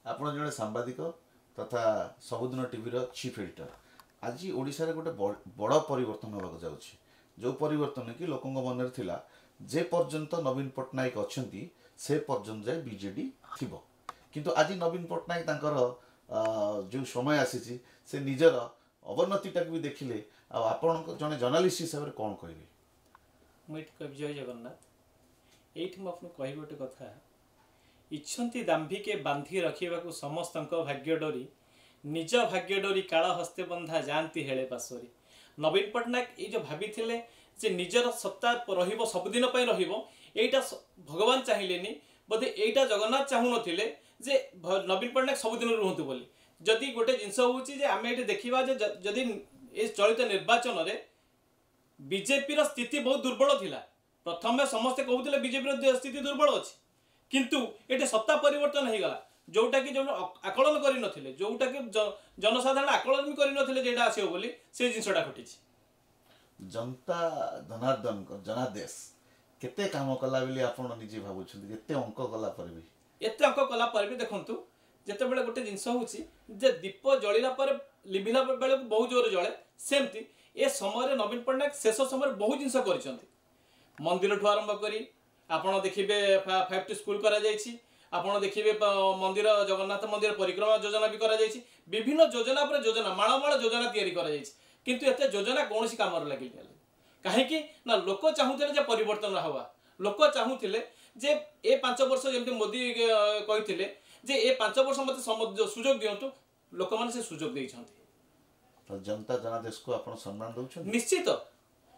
ଆପଣ जड़े सांबादिक तथा सबुदिन टीवी चीफ एडिटर आज ओडिशा रे गोटे बड़ परिवर्तन होगा जाउछि जो परिवर्तन कि लोक मन थिला जे पर्यंत नवीन पट्टनायक अच्छी से पर्यंत जाए बीजेडी थिबो किंतु आज नवीन पट्टनायक तांकर जो समय आसी से निजर अवनतिटा भी देखिले आपण जड़े जर्नालीस्ट हिसाब से कौन कहे मुझे जय जगन्नाथ ये कह गोटे कथा इच्छन्ति दाम्भिके बांधि रखा समस्त भाग्य डोरी निज भाग्य डोरी काल हस्ते बंधा जाती हेले पासरी नवीन पट्टनायक ये जो भाभी जे निजर सत्ता रहिबो सबुदिन पई रहिबो एटा भगवान चाहिलेनी बोधे एटा जगन्नाथ चाहू नथिले जे नवीन पट्टनायक सबुदिन रुहंतु बोली जदि गोटे जिनस होउची जे आमे एटे देखिबा जे जदि ए चलित निर्वाचन रे बीजेपी रो स्थिति बहुत दुर्बल थिला प्रथम समस्त कहउतले बीजेपी रो स्थिति दुर्बल अछि किंतु एटे सत्ता परिवर्तन हो गला जोटा कि जो आकलन करि नथिले जोटा कि जनसाधारण आकलन भी करि नथिले जेटा आसियो बोली से जिनसटा घटिछि जनता जनार्दन जनादेश केते काम कला बेली आपण निजे भाबुछन केते अंक कला पर भी एते अंक कला पर भी देखंतु जेते बेले गोटे जिंस होउछि जे दीप जळिला पर लिभिला बेले बहुत जोर जळे सेमती ए समय नवीन पट्टनायक शेष समय बहुत जिंस करिसंती मंदिर ठु आरंभ करी आपण देखिबे 5T स्कूल करा जायछि आपण देखिबे मंदिर जगन्नाथ मंदिर परिक्रमा योजना भी करा जायछि विभिन्न योजना पर योजना माळमाळ योजना तयारी करा जायछि किंतु एते योजना कोनोसी काम रे लागि काहे कि ना लोक चाहुतले जे परिवर्तन हवा लोक चाहुतले जे ए 5 वर्ष जेमते मोदी कहिथिले जे ए 5 वर्ष मते सुजोग दियंतु लोक माने से सुजोग दैछंती तो जनता जनादेश को आपण सम्मान दउछन निश्चित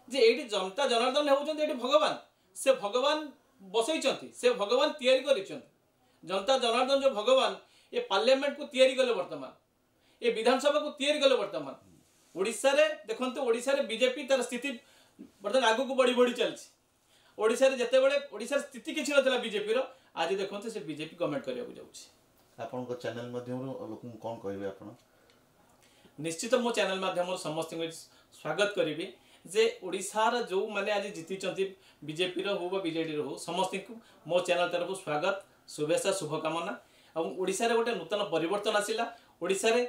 जे एडी जनता जनार्दन होउछन एडी भगवान से भगवान बसैछंती से भगवान तयारी करिछंती जनता जनार्दन जो भगवान ए पार्लियामेंट को तयारी गले वर्तमान ए विधानसभा को तयारी गले वर्तमान ओडिसा रे देखंतु ओडिसा रे बीजेपी तार स्थिति वर्तमान आगु को बढ़ी बढ़ी चलछि ओडिसा रे जते बेले ओडिसा स्थिति किछि नथला बीजेपी रो आज देखंतु से बीजेपी गवर्नमेंट करिया जाउछि आपण को चैनल माध्यम रो लोक कोन कहबे आपण निश्चित मो चैनल माध्यम समस्त स्वागत करी जे ओडिसा रो जो माने आज जीति बीजेपी रो हो बीजेडी रो हो समस्त को मो चैनल तरफ स्वागत शुभेच्छा शुभकामना और ओडिसा रे गोटे नूतन परिवर्तन आसिला ओडिसा रे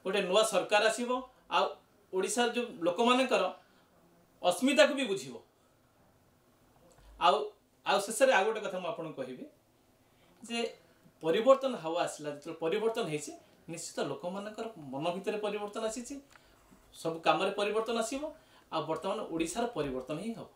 गोटे नुआ सरकार आसीबो आ ओडिसा जो लोक मानकर अस्मिता को भी बुझिबो आ शेष रे आ गोटे कथा म आपन कहबी जे परिवर्तन हवा आसिला जो परिवर्तन हेछि निश्चित लोक मानकर मन भितर परिवर्तन आसी सब काम रे परिवर्तन आसीबो आ वर्तमान ओडिसा रे परिवर्तन ही हो।